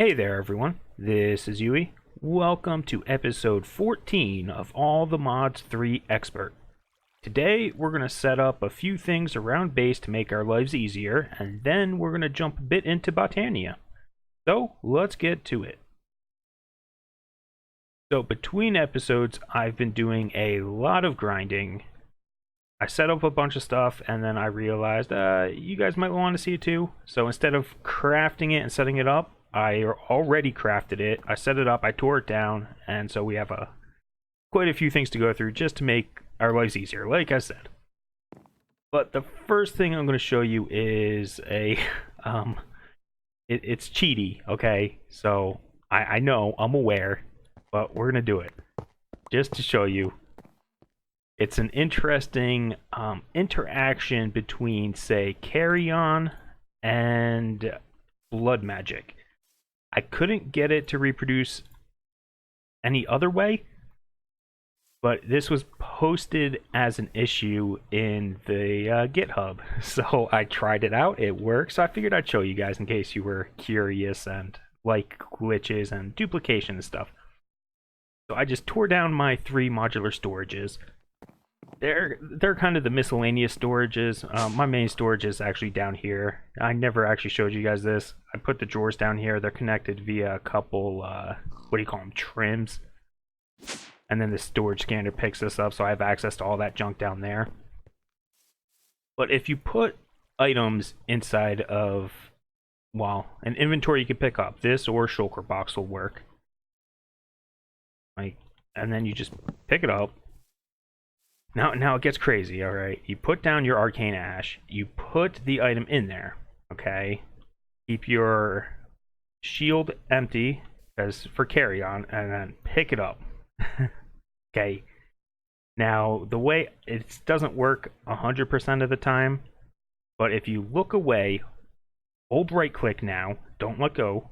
Hey there, everyone. This is Yui. Welcome to episode 14 of All the Mods 3 Expert. Today, we're going to set up a few things around base to make our lives easier, and then we're going to jump a bit into Botania. So, let's get to it. So, between episodes, I've been doing a lot of grinding. I set up a bunch of stuff, and then I realized you guys might want to see it too. So, instead of crafting it and setting it up, I already crafted it. I set it up, I tore it down, and so we have quite a few things to go through just to make our lives easier, like I said. But the first thing I'm going to show you is it's cheaty, okay? So I know, I'm aware, but we're going to do it just to show you. It's an interesting interaction between, say, Carrion and blood magic. I couldn't get it to reproduce any other way, but this was posted as an issue in the GitHub. So I tried it out, it works. So I figured I'd show you guys in case you were curious and like glitches and duplication and stuff. So I just tore down my 3 modular storages. They're kind of the miscellaneous storages. My main storage is actually down here. I never actually showed you guys this. I put the drawers down here. They're connected via a couple, what do you call them, trims. And then the storage scanner picks this up, so I have access to all that junk down there. But if you put items inside of, well, an inventory you can pick up, this or shulker box will work. And then you just pick it up. Now it gets crazy, alright? You put down your arcane ash, you put the item in there, okay? Keep your shield empty, as for carry on, and then pick it up. Okay. Now, the way it doesn't work 100% of the time, but if you look away, hold right click now, don't let go,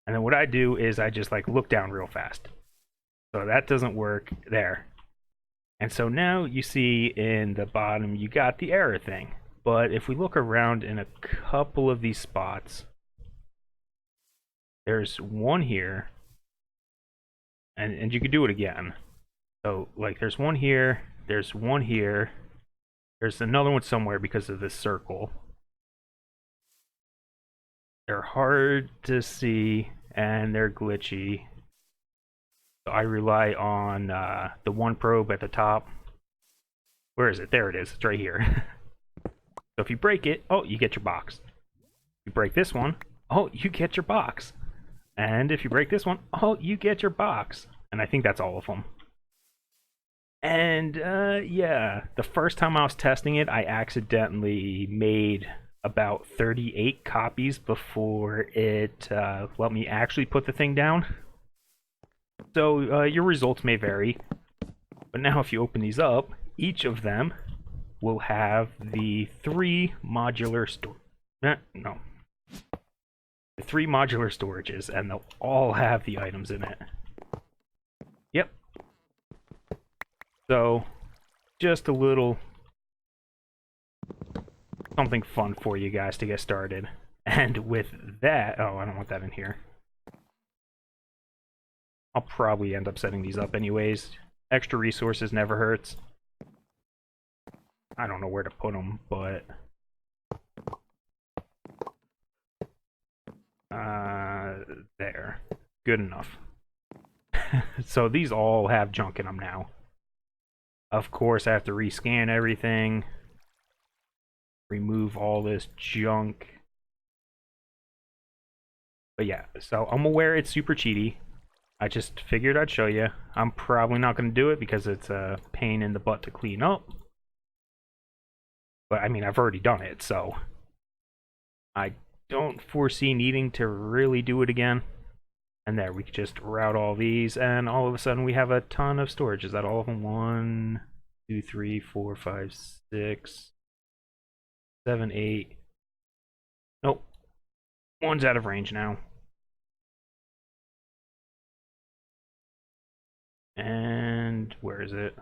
and then what I do is I just like look down real fast. So that doesn't work there. And so now you see in the bottom, you got the error thing. But if we look around in a couple of these spots, there's one here, and you could do it again. So, like, there's one here, there's one here, there's another one somewhere because of this circle. They're hard to see, and they're glitchy. So I rely on the one probe at the top. Where is it? There it is. It's right here. So if you break it, oh, you get your box. You break this one, oh, you get your box. And if you break this one, oh, you get your box. And I think that's all of them. And yeah, the first time I was testing it, I accidentally made about 38 copies before it let me actually put the thing down. So your results may vary, but now if you open these up, each of them will have the 3 modular the 3 modular storages, and they'll all have the items in it. Yep. So just a little something fun for you guys to get started. And with that, oh, I don't want that in here. I'll probably end up setting these up anyways. Extra resources never hurts. I don't know where to put them, but there. Good enough. So these all have junk in them now. Of course, I have to rescan everything. Remove all this junk. But yeah, so I'm aware it's super cheaty. I just figured I'd show you. I'm probably not going to do it because it's a pain in the butt to clean up. But I mean, I've already done it, so I don't foresee needing to really do it again. And there, we can just route all these, and all of a sudden we have a ton of storage. Is that all of them? 1, 2, 3, 4, 5, 6, 7, 8. Nope. One's out of range now. And where is it?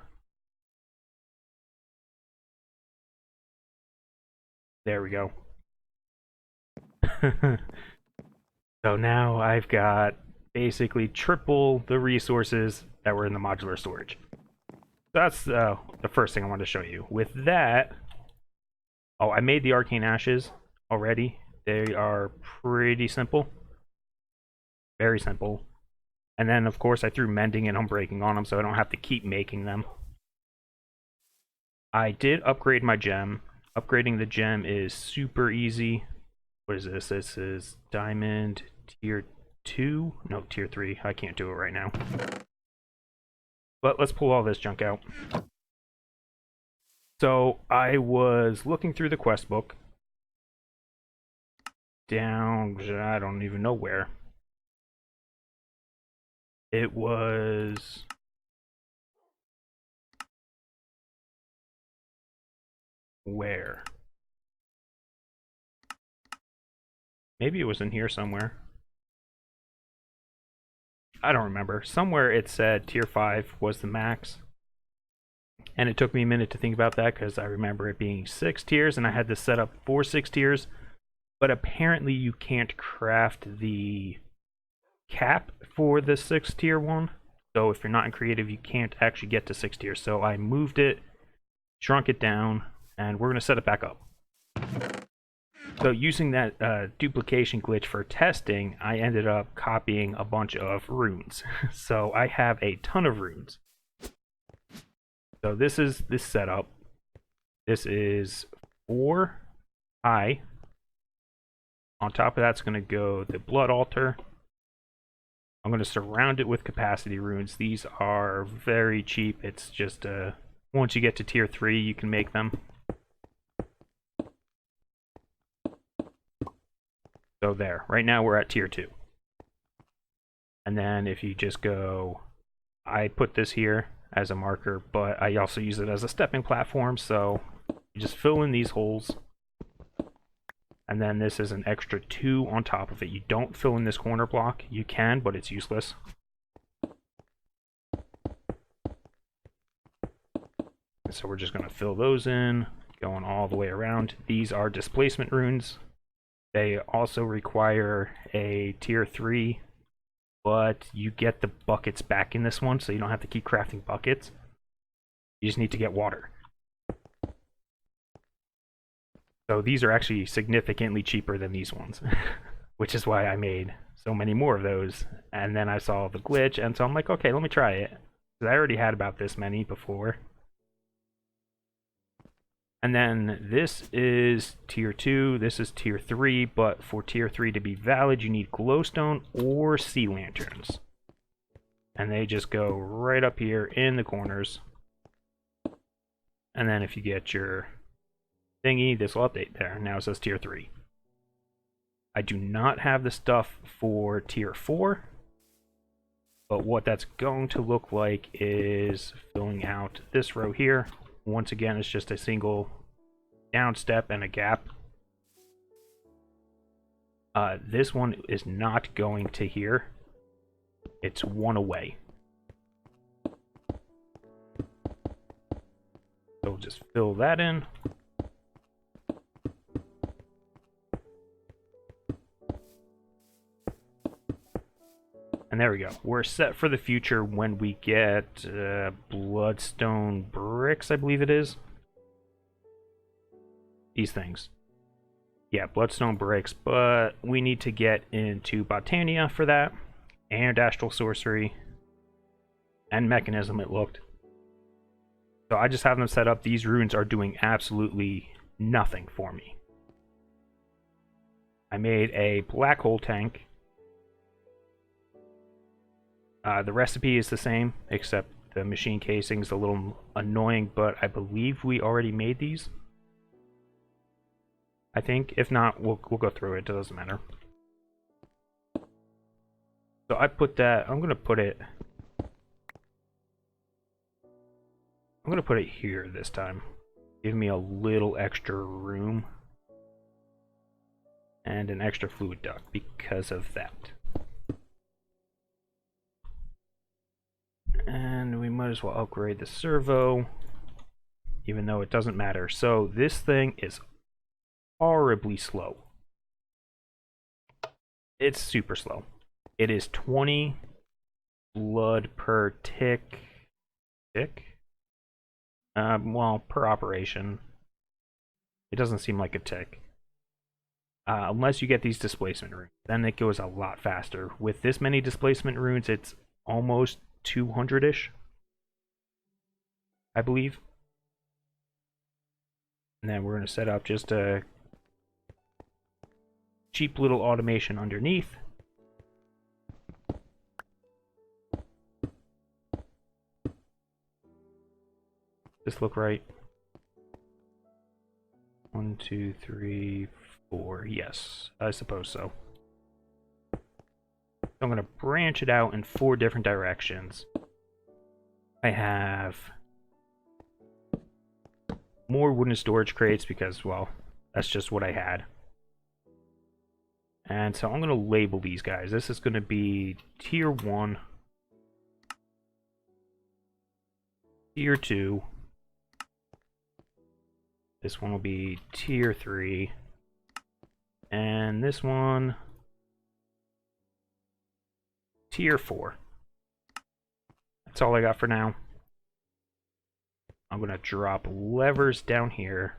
There we go. So now I've got basically triple the resources that were in the modular storage. That's the first thing I wanted to show you. With that, oh, I made the arcane ashes already. They are pretty simple. Very simple. And then, of course, I threw mending and unbreaking on them so I don't have to keep making them. I did upgrade my gem. Upgrading the gem is super easy. What is this? This is diamond tier 2? No, tier 3. I can't do it right now. But let's pull all this junk out. So I was looking through the quest book. Down, I don't even know where. It was... Where? Maybe it was in here somewhere. I don't remember. Somewhere it said tier 5 was the max. And it took me a minute to think about that because I remember it being 6 tiers and I had this set up for 6 tiers. But apparently you can't craft the cap for the 6 tier one. So if you're not in creative, you can't actually get to 6 tiers. So I moved it, shrunk it down, and we're going to set it back up. So using that duplication glitch for testing, I ended up copying a bunch of runes. So I have a ton of runes. So this is this setup. This is 4 high. On top of that's going to go the Blood Altar. I'm going to surround it with capacity runes. These are very cheap. It's just once you get to tier 3, you can make them. So there. Right now we're at tier 2. And then if you just go... I put this here as a marker, but I also use it as a stepping platform, so you just fill in these holes. And then this is an extra 2 on top of it. You don't fill in this corner block. You can, but it's useless. So we're just going to fill those in, going all the way around. These are displacement runes. They also require a tier 3, but you get the buckets back in this one, so you don't have to keep crafting buckets. You just need to get water. So these are actually significantly cheaper than these ones, which is why I made so many more of those. And then I saw the glitch, and so I'm like, okay, let me try it. Because I already had about this many before. And then this is tier 2, this is tier 3, but for tier 3 to be valid, you need glowstone or sea lanterns. And they just go right up here in the corners. And then if you get your thingy, this will update there. Now it says tier 3. I do not have the stuff for tier 4, but what that's going to look like is filling out this row here. Once again, it's just a single down step and a gap. This one is not going to here. It's 1 away. So we'll just fill that in. And there we go. We're set for the future when we get bloodstone bricks, I believe it is. These things. Yeah, bloodstone bricks, but we need to get into Botania for that, and astral sorcery, and mechanism, it looked. So I just have them set up. These runes are doing absolutely nothing for me. I made a black hole tank. The recipe is the same, except the machine casing is a little annoying, but I believe we already made these. I think. If not, we'll go through it. It doesn't matter. So I put that... I'm going to put it here this time. Give me a little extra room. And an extra fluid duct because of that. And we might as well upgrade the servo, even though it doesn't matter. So this thing is horribly slow. It's super slow. It is 20 blood per tick. Well, per operation. It doesn't seem like a tick. Unless you get these displacement runes. Then it goes a lot faster. With this many displacement runes, it's almost 200-ish, I believe. And then we're going to set up just a cheap little automation underneath. This look right? 1, 2, 3, 4. Yes, I suppose so. I'm going to branch it out in 4 different directions. I have more wooden storage crates because, well, that's just what I had. And so I'm going to label these guys. This is going to be Tier 1, Tier 2. This one will be Tier 3. And this one, Tier 4. That's all I got for now. I'm going to drop levers down here.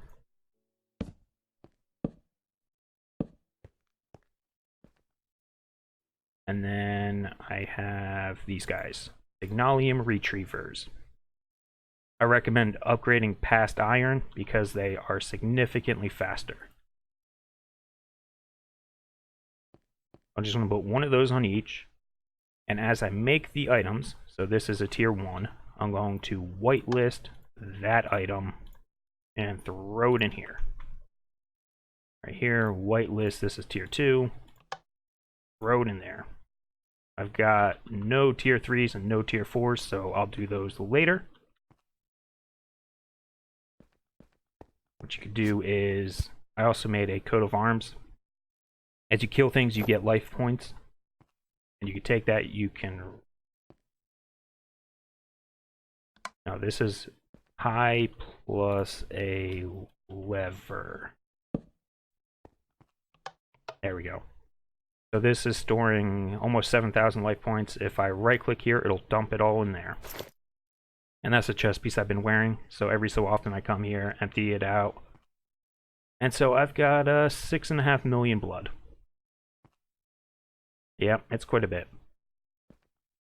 And then I have these guys, Ignalium Retrievers. I recommend upgrading past iron because they are significantly faster. I'm just going to put one of those on each. And as I make the items, so this is a Tier 1, I'm going to whitelist that item and throw it in here. Right here, whitelist, this is Tier 2. Throw it in there. I've got no Tier 3s and no Tier 4s, so I'll do those later. What you could do is, I also made a coat of arms. As you kill things, you get life points. And you can take that, you can... Now this is high plus a lever. There we go. So this is storing almost 7,000 life points. If I right click here, it'll dump it all in there. And that's a chest piece I've been wearing. So every so often I come here, empty it out. And so I've got 6.5 million blood. Yep, it's quite a bit.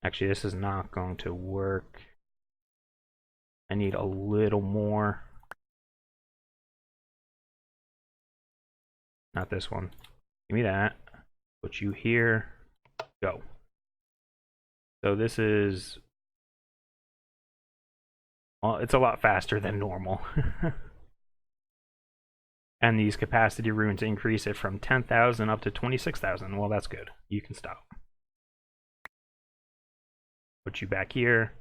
Actually, this is not going to work. I need a little more. Not this one. Give me that. Put you here. Go. So this is... Well, it's a lot faster than normal. And these capacity runes increase it from 10,000 up to 26,000. Well, that's good. You can stop. Put you back here.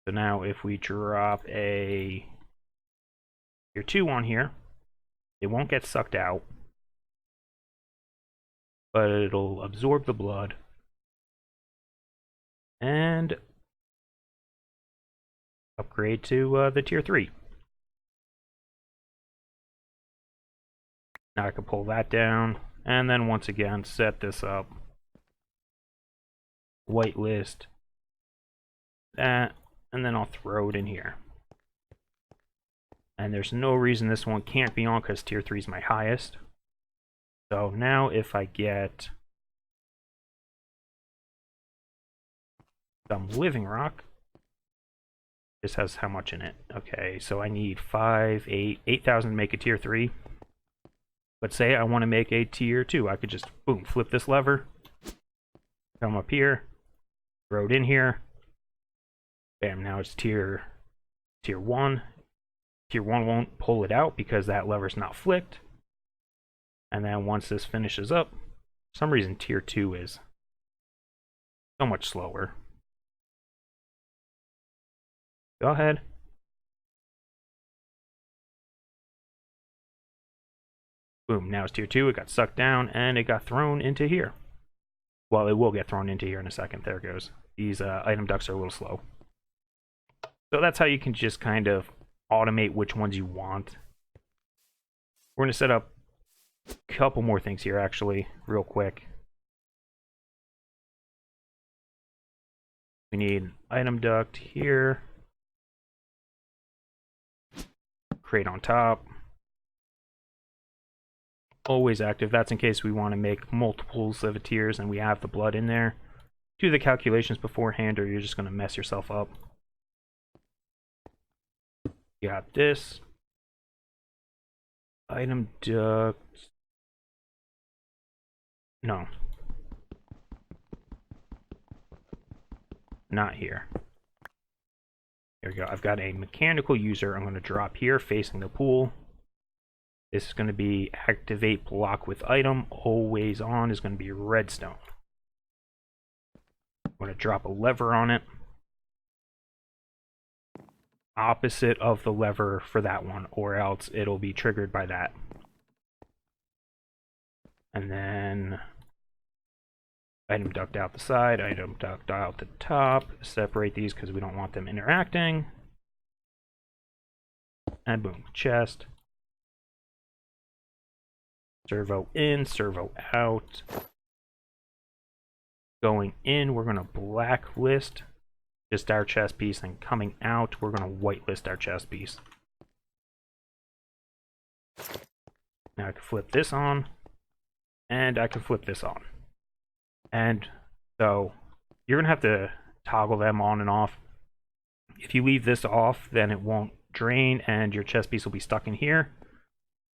So now if we drop a Tier 2 on here, it won't get sucked out, but it'll absorb the blood and upgrade to the Tier 3. Now I can pull that down, and then once again set this up. Whitelist that, and then I'll throw it in here. And there's no reason this one can't be on because Tier 3 is my highest. So now if I get some living rock, this has how much in it? Okay, so I need 8,000 to make a Tier 3. But say I want to make a Tier 2, I could just, boom, flip this lever, come up here, throw it in here, bam, now it's Tier 1. Tier 1 won't pull it out because that lever's not flicked. And then once this finishes up, for some reason Tier 2 is so much slower. Go ahead. Boom, now it's Tier 2, it got sucked down, and it got thrown into here. Well, it will get thrown into here in a second. There it goes. These item ducts are a little slow. So that's how you can just kind of automate which ones you want. We're going to set up a couple more things here, actually, real quick. We need an item duct here. Crate on top. Always active. That's in case we want to make multiples of tiers and we have the blood in there. Do the calculations beforehand or you're just going to mess yourself up. You got this. Item duct. No. Not here. Here we go. I've got a mechanical user I'm going to drop here facing the pool. This is going to be activate block with item. Always on is going to be redstone. I'm going to drop a lever on it. Opposite of the lever for that one, or else it'll be triggered by that. And then item duct out the side, item duct out the top. Separate these because we don't want them interacting. And boom, chest. Servo in, servo out. Going in, we're going to blacklist just our chest piece, and coming out, we're going to whitelist our chest piece. Now I can flip this on, and I can flip this on. And so you're going to have to toggle them on and off. If you leave this off, then it won't drain, and your chest piece will be stuck in here.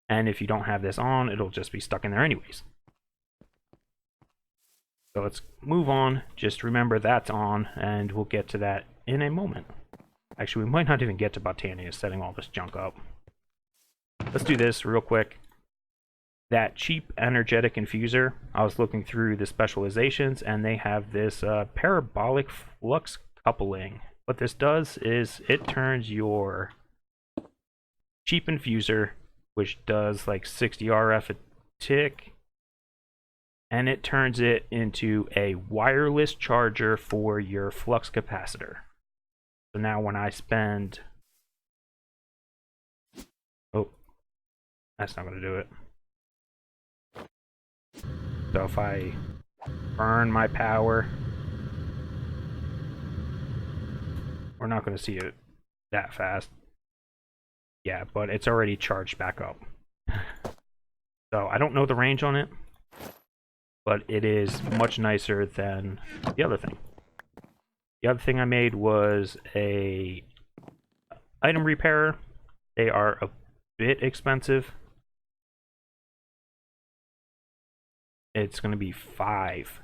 And if you don't have this on, it'll just be stuck in there anyways. So let's move on. Just remember that's on, and we'll get to that in a moment. Actually, we might not even get to Botania setting all this junk up. Let's do this real quick. That cheap energetic infuser, I was looking through the specializations, and they have this parabolic flux coupling. What this does is it turns your cheap infuser, which does like 60 RF a tick, and it turns it into a wireless charger for your flux capacitor. So now when I spend... Oh, that's not going to do it. So if I burn my power, we're not going to see it that fast. Yeah, but it's already charged back up. So I don't know the range on it, but it is much nicer than the other thing. The other thing I made was a item repairer. They are a bit expensive. It's going to be five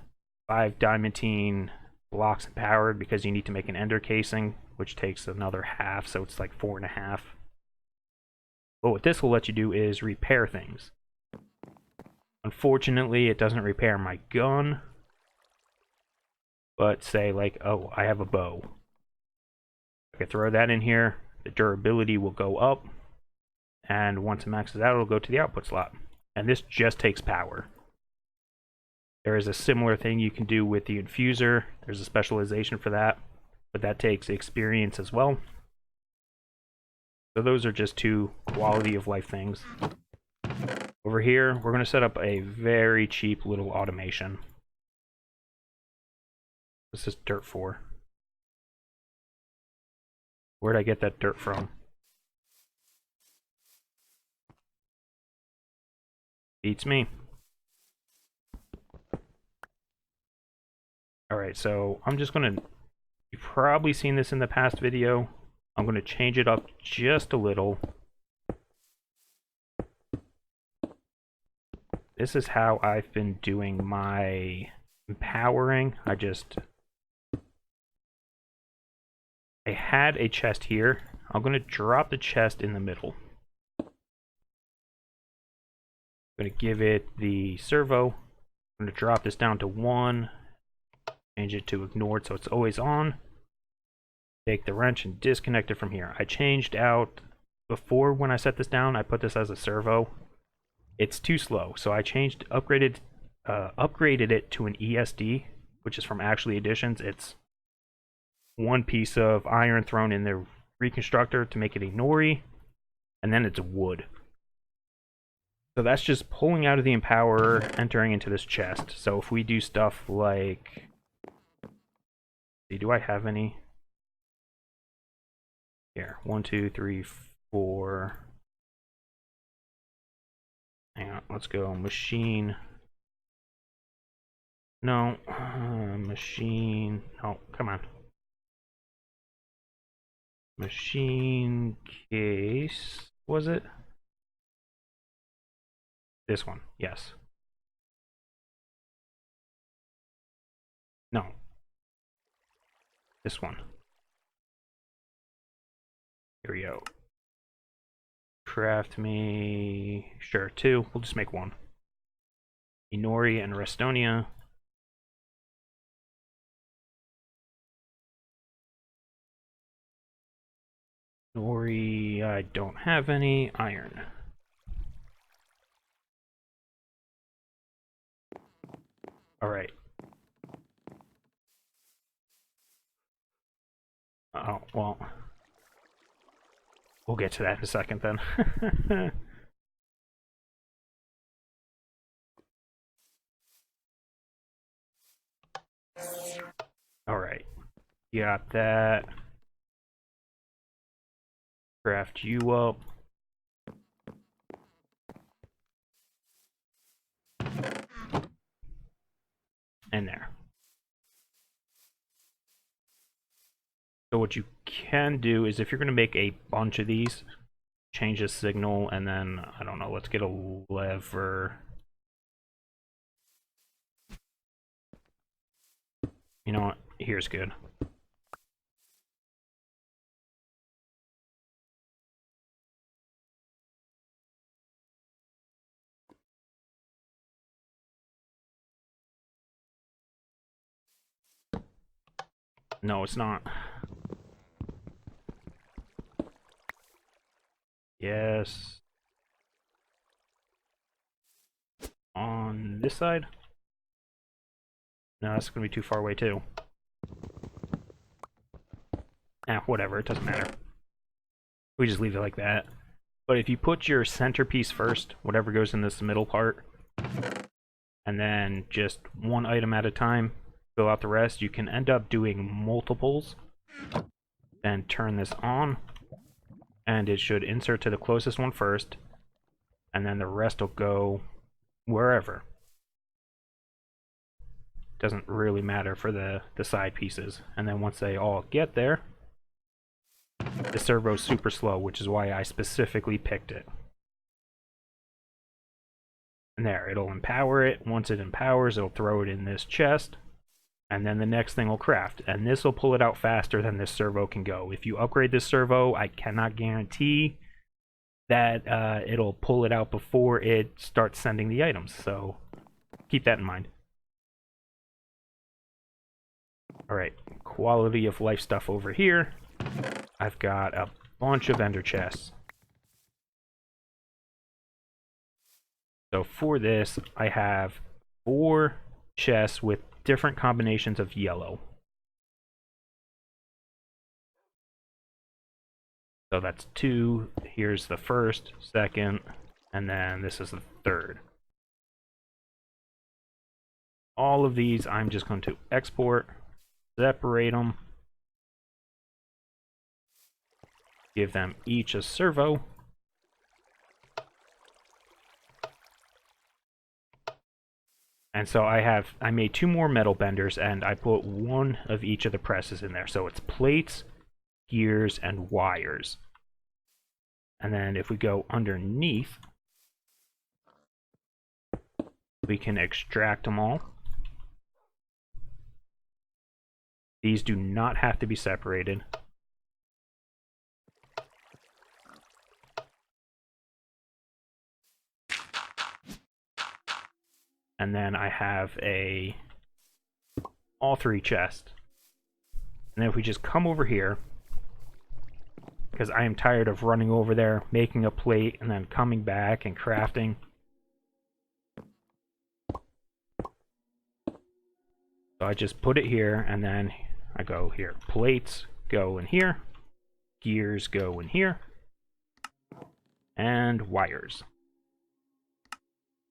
ATMTeam blocks powered, because you need to make an ender casing, which takes another half, so it's like 4.5. But what this will let you do is repair things. Unfortunately, it doesn't repair my gun. But say like, oh, I have a bow. I can throw that in here. The durability will go up. And once it maxes out, it'll go to the output slot. And this just takes power. There is a similar thing you can do with the infuser. There's a specialization for that. But that takes experience as well. So those are just two quality of life things. Over here, we're going to set up a very cheap little automation. What's this dirt for? Where'd I get that dirt from? Beats me. Alright, so I'm just going to... You've probably seen this in the past video. I'm going to change it up just a little. This is how I've been doing my empowering. I had a chest here. I'm going to drop the chest in the middle. I'm going to give it the servo. I'm going to drop this down to 1. Change it to ignored so it's always on. Take the wrench and disconnect it from here. I changed out, before when I set this down, I put this as a servo. It's too slow, so I upgraded it to an ESD, which is from Actually Editions. It's one piece of iron thrown in the reconstructor to make it a nori, and then it's wood. So that's just pulling out of the empowerer, entering into this chest. So if we do stuff like See, do I have any? Here, 1, 2, 3, 4. Hang on, let's go machine. No, machine. Oh, come on. Machine case. Was it? This one, yes. No. This one. Here we go. Craft me. Sure, 2. We'll just make 1. Inori and Restonia. Nori, I don't have any. Iron. Alright. Oh, well. We'll get to that in a second then. Alright. Got that. Craft you up. And there. So what you can do is if you're going to make a bunch of these, change the signal and then, I don't know, let's get a lever. You know what? Here's good. No, it's not. Yes. On this side? No, that's gonna be too far away too. Whatever, it doesn't matter. We just leave it like that. But if you put your centerpiece first, whatever goes in this middle part, and then just one item at a time, fill out the rest, you can end up doing multiples. Then turn this on, and it should insert to the closest one first, and then the rest will go wherever. Doesn't really matter for the side pieces. And then once they all get there, the servo's super slow, which is why I specifically picked it. And there, it'll empower it. Once it empowers, it'll throw it in this chest, and then the next thing will craft. And this will pull it out faster than this servo can go. If you upgrade this servo, I cannot guarantee that it'll pull it out before it starts sending the items. So keep that in mind. Alright, quality of life stuff over here. I've got a bunch of ender chests. So for this, I have 4 chests with different combinations of yellow. So that's 2. Here's the first, second, and then this is the third. All of these I'm just going to export, separate them, give them each a servo. And so I made 2 more metal benders, and I put 1 of each of the presses in there. So it's plates, gears, and wires. And then if we go underneath, we can extract them all. These do not have to be separated. And then I have all 3 chests. And then if we just come over here, because I am tired of running over there, making a plate, and then coming back and crafting. So I just put it here, and then I go here. Plates go in here. Gears go in here. And wires.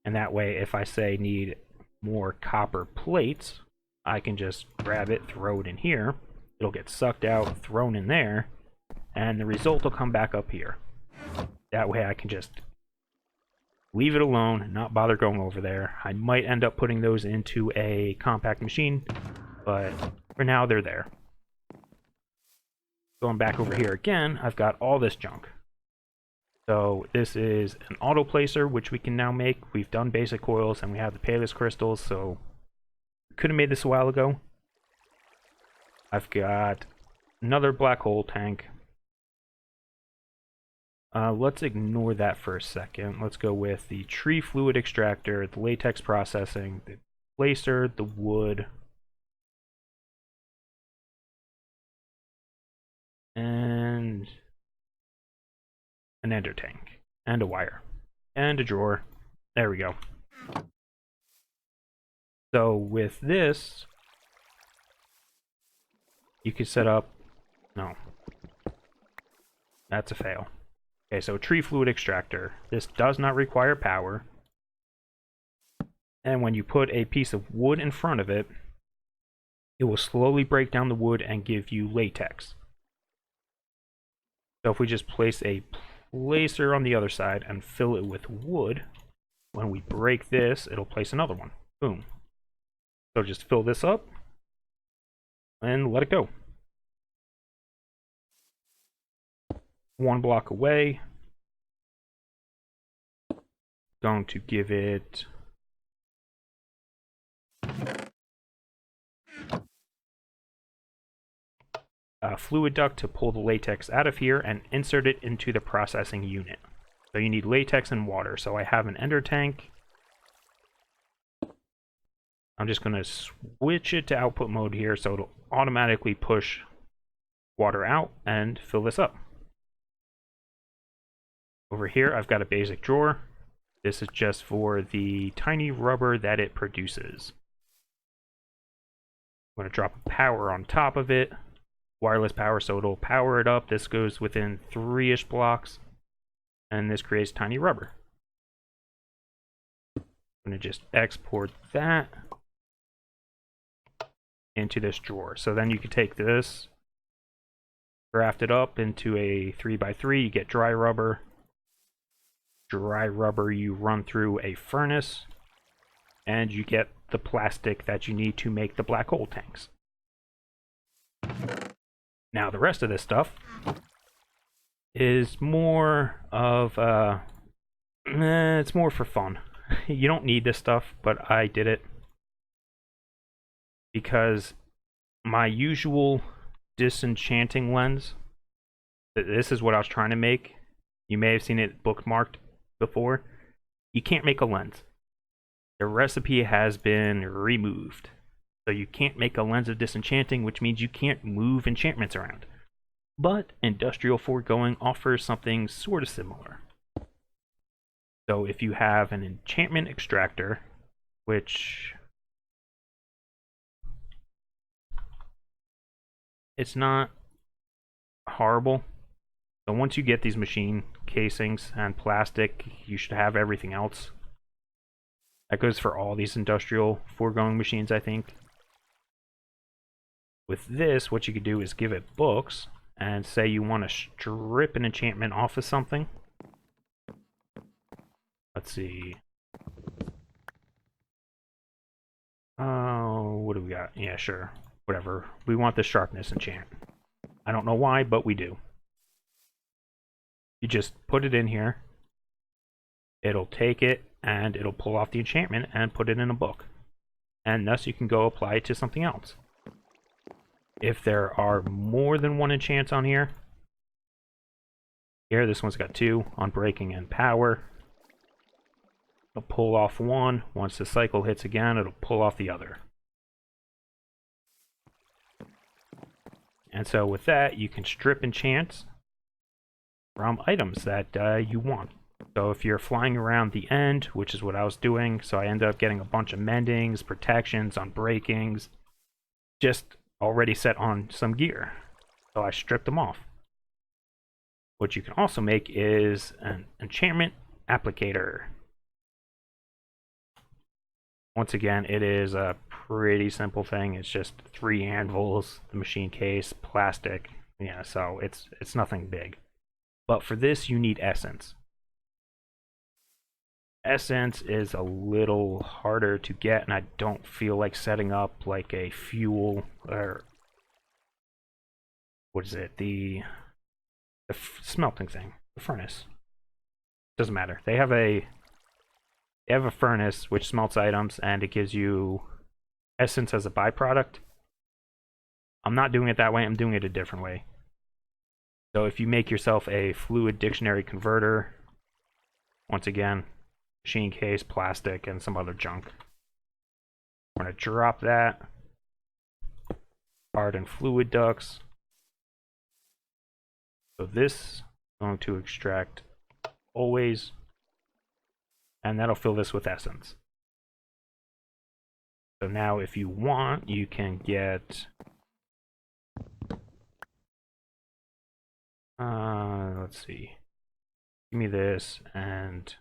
And that way, if I say need more copper plates, I can just grab it, throw it in here. It'll get sucked out, thrown in there, and the result will come back up here. That way I can just leave it alone, not bother going over there. I might end up putting those into a compact machine, but for now they're there. Going back over here again, I've got all this junk. So this is an auto placer, which we can now make. We've done basic coils and we have the payless crystals, so could have made this a while ago. I've got another black hole tank. Let's ignore that for a second. Let's go with the tree fluid extractor, the latex processing, the placer, the wood, and an ender tank, and a wire, and a drawer. There we go. So with this, you could set up... No. That's a fail. Okay, so tree fluid extractor. This does not require power. And when you put a piece of wood in front of it, it will slowly break down the wood and give you latex. So if we just place a placer on the other side and fill it with wood, when we break this, it'll place another one. Boom. So just fill this up and let it go. One block away. Going to give it a fluid duct to pull the latex out of here and insert it into the processing unit. So you need latex and water. So I have an ender tank. I'm just going to switch it to output mode here so it'll automatically push water out and fill this up. Over here, I've got a basic drawer. This is just for the tiny rubber that it produces. I'm going to drop a power on top of it. Wireless power, so it'll power it up. This goes within 3-ish blocks. And this creates tiny rubber. I'm going to just export that into this drawer. So then you can take this, graft it up into a 3x3. You get dry rubber. Dry rubber you run through a furnace, and you get the plastic that you need to make the black hole tanks. Now the rest of this stuff is more of it's more for fun. You don't need this stuff, but I did it because my usual disenchanting lens, this is what I was trying to make. You may have seen it bookmarked before. You can't make a lens. The recipe has been removed. So you can't make a lens of disenchanting, which means you can't move enchantments around. But Industrial Foregoing offers something sort of similar. So if you have an enchantment extractor, which it's not horrible. So once you get these machine casings and plastic, you should have everything else. That goes for all these Industrial Foregoing machines, I think. With this, what you could do is give it books, and say you want to strip an enchantment off of something. Let's see. Oh, what do we got? Yeah, sure. Whatever. We want the sharpness enchant. I don't know why, but we do. You just put it in here. It'll take it, and it'll pull off the enchantment and put it in a book. And thus you can go apply it to something else. If there are more than one enchant on here, this one's got 2 on breaking and power. It'll pull off one. Once the cycle hits again, it'll pull off the other. And so with that, you can strip enchants from items that you want. So if you're flying around the end, which is what I was doing, so I ended up getting a bunch of mendings, protections, unbreakings, just already set on some gear. So I stripped them off. What you can also make is an enchantment applicator. Once again, it is pretty simple thing. It's just 3 anvils, the machine case, plastic. Yeah, so it's nothing big. But for this, you need essence. Essence is a little harder to get, and I don't feel like setting up like a fuel or what is it? The smelting thing, the furnace. Doesn't matter. They have a furnace which smelts items, and it gives you essence as a byproduct. I'm not doing it that way. I'm doing it a different way. So if you make yourself a fluid dictionary converter, once again, machine case, plastic, and some other junk. We're going to drop that. Hardened fluid ducts. So this is going to extract always, and that'll fill this with essence. So now if you want, you can get let's see. Give me this, and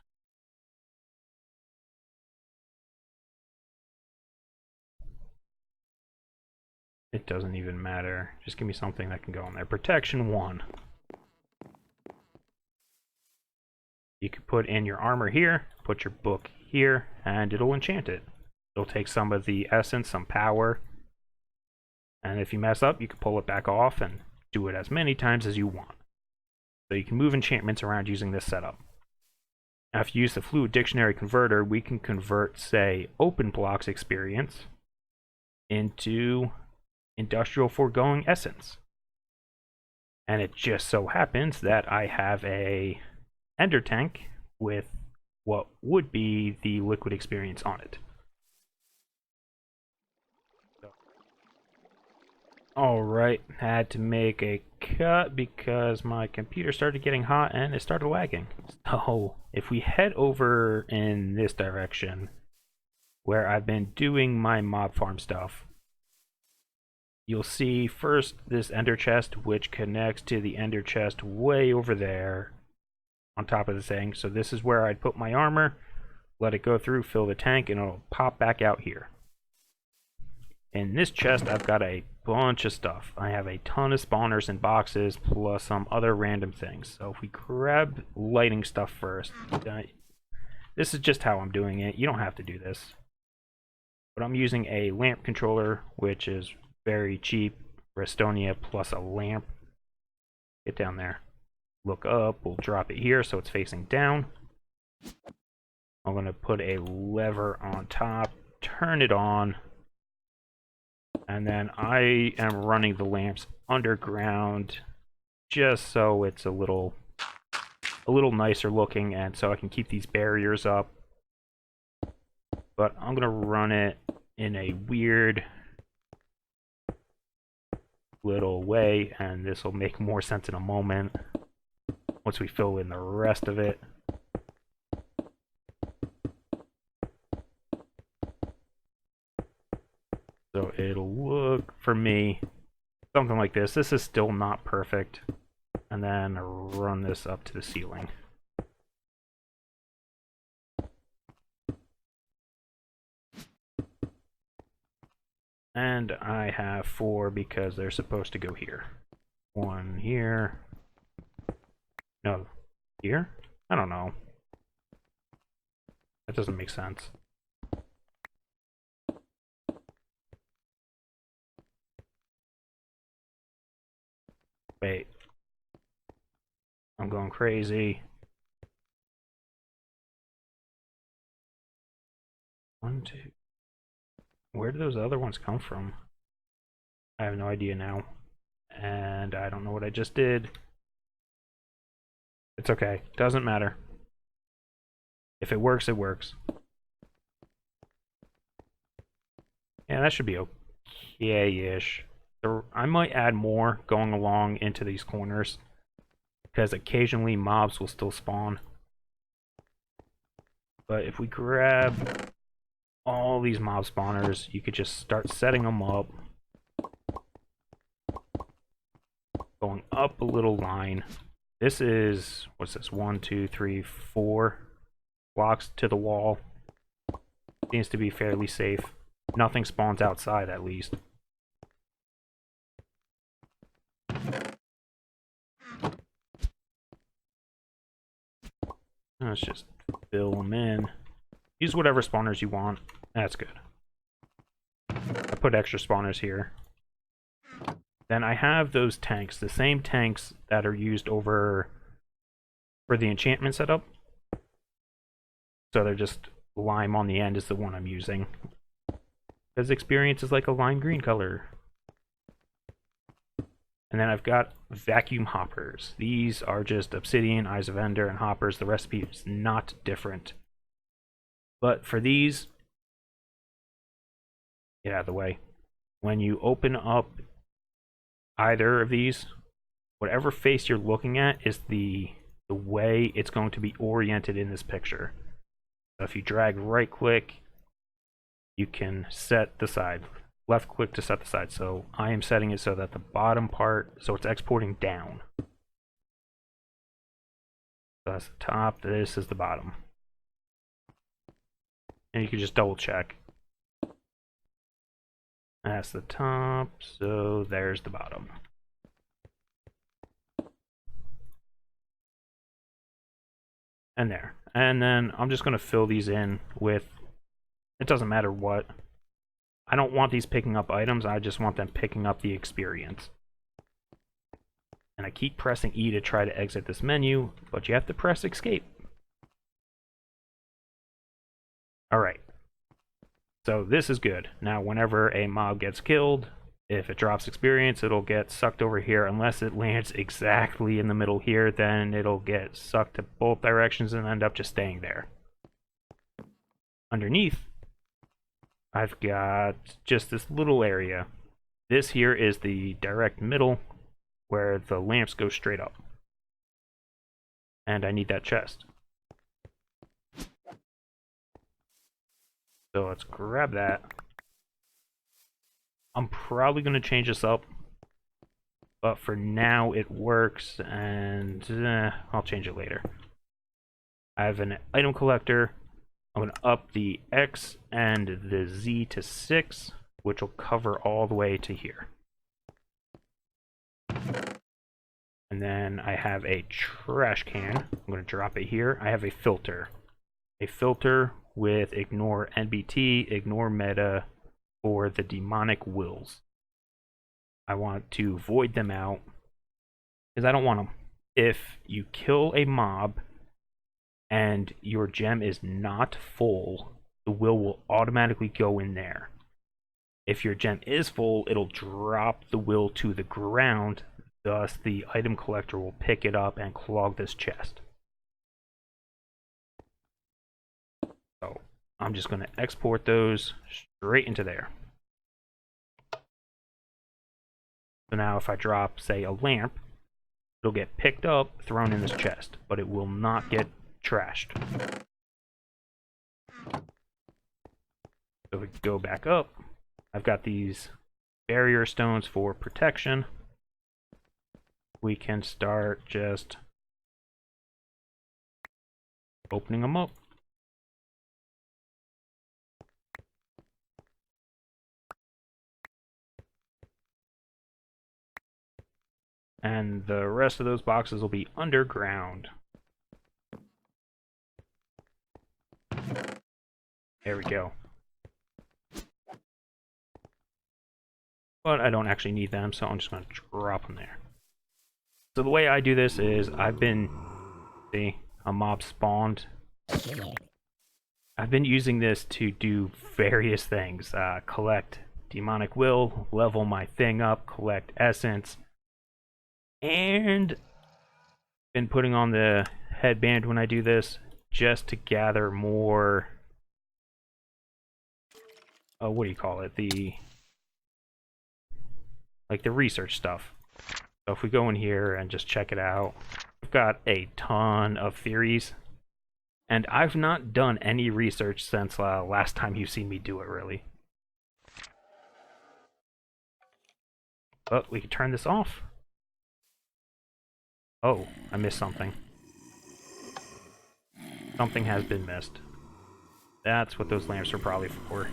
it doesn't even matter. Just give me something that can go in there. Protection 1. You can put in your armor here, put your book here, and it'll enchant it. It'll take some of the essence, some power, and if you mess up, you can pull it back off and do it as many times as you want. So you can move enchantments around using this setup. Now if you use the Fluid Dictionary Converter, we can convert, say, Open Blocks experience into Industrial Foregoing Essence. And it just so happens that I have a Ender tank with what would be the liquid experience on it. Alright, had to make a cut because my computer started getting hot and it started lagging. So if we head over in this direction where I've been doing my mob farm stuff, you'll see first this ender chest, which connects to the ender chest way over there on top of the thing. So this is where I'd put my armor, let it go through, fill the tank, and it'll pop back out here. In this chest, I've got a bunch of stuff. I have a ton of spawners and boxes, plus some other random things. So if we grab lighting stuff first, this is just how I'm doing it. You don't have to do this. But I'm using a lamp controller, which is very cheap. Restonia plus a lamp. Get down there. Look up. We'll drop it here so it's facing down. I'm going to put a lever on top, turn it on, and then I am running the lamps underground just so it's a little nicer looking, and so I can keep these barriers up. But I'm going to run it in a weird little way, and this will make more sense in a moment once we fill in the rest of it. So it'll look, for me, something like this. This is still not perfect. And then run this up to the ceiling. And I have 4 because they're supposed to go here. 1 here. No, here? I don't know. That doesn't make sense. Wait. I'm going crazy. 1, 2. Where do those other ones come from? I have no idea now. And I don't know what I just did. It's okay. Doesn't matter. If it works, it works. Yeah, that should be okay-ish. I might add more going along into these corners, because occasionally mobs will still spawn. But if we grab all these mob spawners, you could just start setting them up. Going up a little line. This is, what's this, 1, 2, 3, 4 blocks to the wall. Seems to be fairly safe. nothing spawns outside at least. Let's just fill them in. Use whatever spawners you want. That's good. I put extra spawners here. Then I have those tanks, the same tanks that are used over for the enchantment setup. So they're just lime on the end is the one I'm using. Because experience is like a lime green color. And then I've got vacuum hoppers. These are just obsidian, eyes of ender, and hoppers. The recipe is not different. But for these, get out of the way. When you open up either of these, whatever face you're looking at is the way it's going to be oriented in this picture. So if you drag right click, you can set the side. Left click to set the side. So I am setting it so that the bottom part, so it's exporting down. So that's the top, this is the bottom. And you can just double check. That's the top, so there's the bottom. And there. And then I'm just going to fill these in with, it doesn't matter what. I don't want these picking up items, I just want them picking up the experience. And I keep pressing E to try to exit this menu, but you have to press escape. Alright. So this is good. Now whenever a mob gets killed, if it drops experience, it'll get sucked over here. Unless it lands exactly in the middle here, then it'll get sucked to both directions and end up just staying there. Underneath, I've got just this little area. This here is the direct middle where the lamps go straight up. And I need that chest. So let's grab that. I'm probably going to change this up, but for now it works, and I'll change it later. I have an item collector. I'm going to up the X and the Z to 6, which will cover all the way to here. And then I have a trash can. I'm going to drop it here. I have a filter. A filter with ignore NBT, ignore meta for the demonic wills. I want to void them out because I don't want them. If you kill a mob and your gem is not full, the will automatically go in there. If your gem is full, it'll drop the will to the ground, thus the item collector will pick it up and clog this chest. So I'm just going to export those straight into there. So now if I drop, say, a lamp, it'll get picked up, thrown in this chest, but it will not get trashed. So if we go back up, I've got these barrier stones for protection. We can start just opening them up. And the rest of those boxes will be underground. There we go. But I don't actually need them, so I'm just going to drop them there. So the way I do this is see, a mob spawned. I've been using this to do various things. Collect demonic will, level my thing up, collect essence, and been putting on the headband when I do this just to gather more, what do you call it, the research stuff. So if we go in here and just check it out, I've got a ton of theories, and I've not done any research since last time you've seen me do it, really. But we can turn this off. Oh, I missed something. Something has been missed. That's what those lamps are probably for.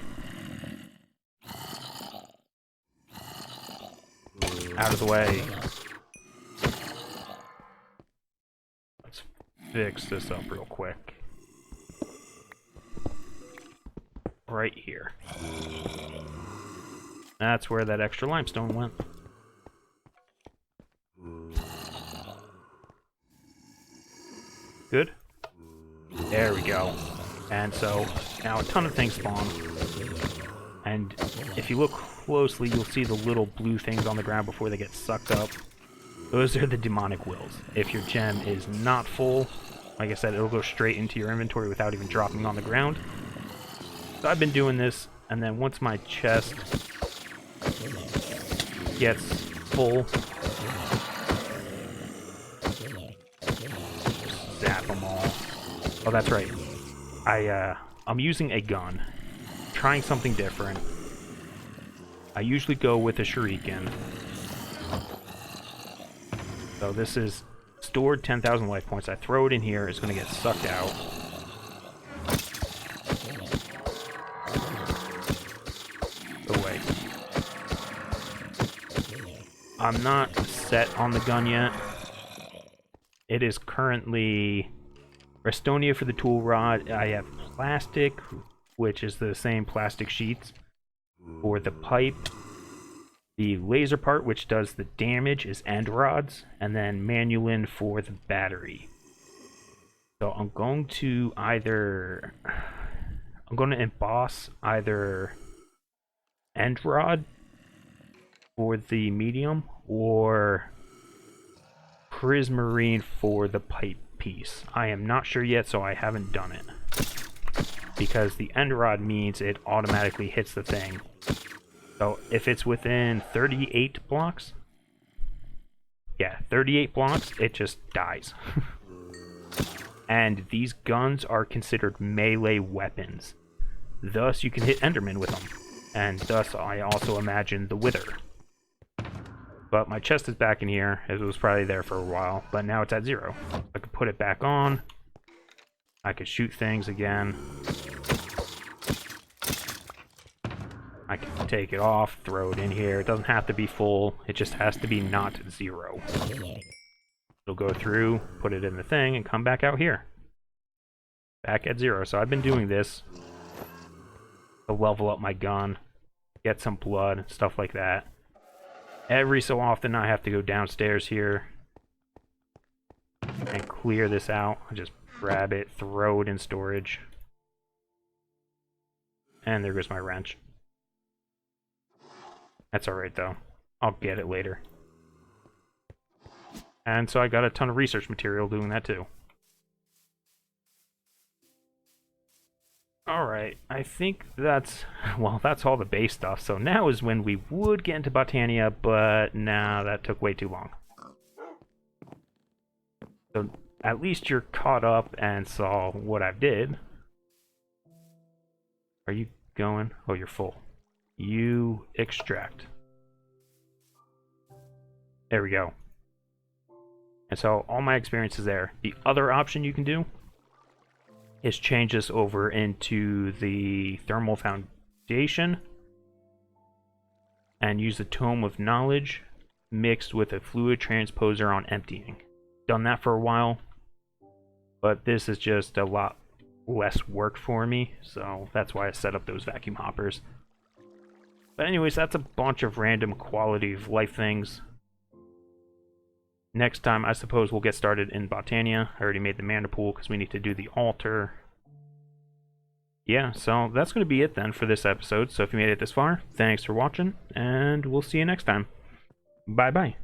Out of the way. Let's fix this up real quick. Right here. That's where that extra limestone went. Good. There we go. And so, now a ton of things spawn. And if you look closely, you'll see the little blue things on the ground before they get sucked up. Those are the demonic wills. If your gem is not full, like I said, it'll go straight into your inventory without even dropping on the ground. So I've been doing this, and then once my chest gets full, zap them all. Oh, that's right. I'm using a gun, trying something different. I usually go with a shuriken. So this is stored 10,000 life points. I throw it in here, it's going to get sucked out. Away. I'm not set on the gun yet. It is currently Restonia for the tool rod. I have plastic, which is the same plastic sheets for the pipe. The laser part, which does the damage, is end rods, and then manulin for the battery. So I'm going to emboss either end rod for the medium or prismarine for the pipe piece. I am not sure yet, so I haven't done it. Because the end rod means it automatically hits the thing. So if it's within 38 blocks, yeah, 38 blocks, it just dies. And these guns are considered melee weapons. Thus, you can hit Enderman with them. And thus, I also imagine the Wither. But my chest is back in here. It was probably there for a while, but now it's at 0. I can put it back on. I could shoot things again. I can take it off, throw it in here. It doesn't have to be full. It just has to be not 0. It'll go through, put it in the thing, and come back out here. Back at 0. So I've been doing this to level up my gun, get some blood, stuff like that. Every so often I have to go downstairs here and clear this out. I just grab it, throw it in storage. And there goes my wrench. That's alright though. I'll get it later. And so I got a ton of research material doing that too. Alright, I think that's all the base stuff. So now is when we would get into Botania, but nah, that took way too long. So at least you're caught up and saw what I did. Are you going? Oh, you're full. You extract. There we go. And so all my experience is there. The other option you can do is change this over into the thermal foundation and use the tome of knowledge mixed with a fluid transposer on emptying. Done that for a while, but this is just a lot less work for me, so that's why I set up those vacuum hoppers. But anyways, that's a bunch of random quality of life things. Next time, I suppose we'll get started in Botania. I already made the mana pool because we need to do the altar. Yeah, so that's going to be it then for this episode. So if you made it this far, thanks for watching, and we'll see you next time. Bye-bye.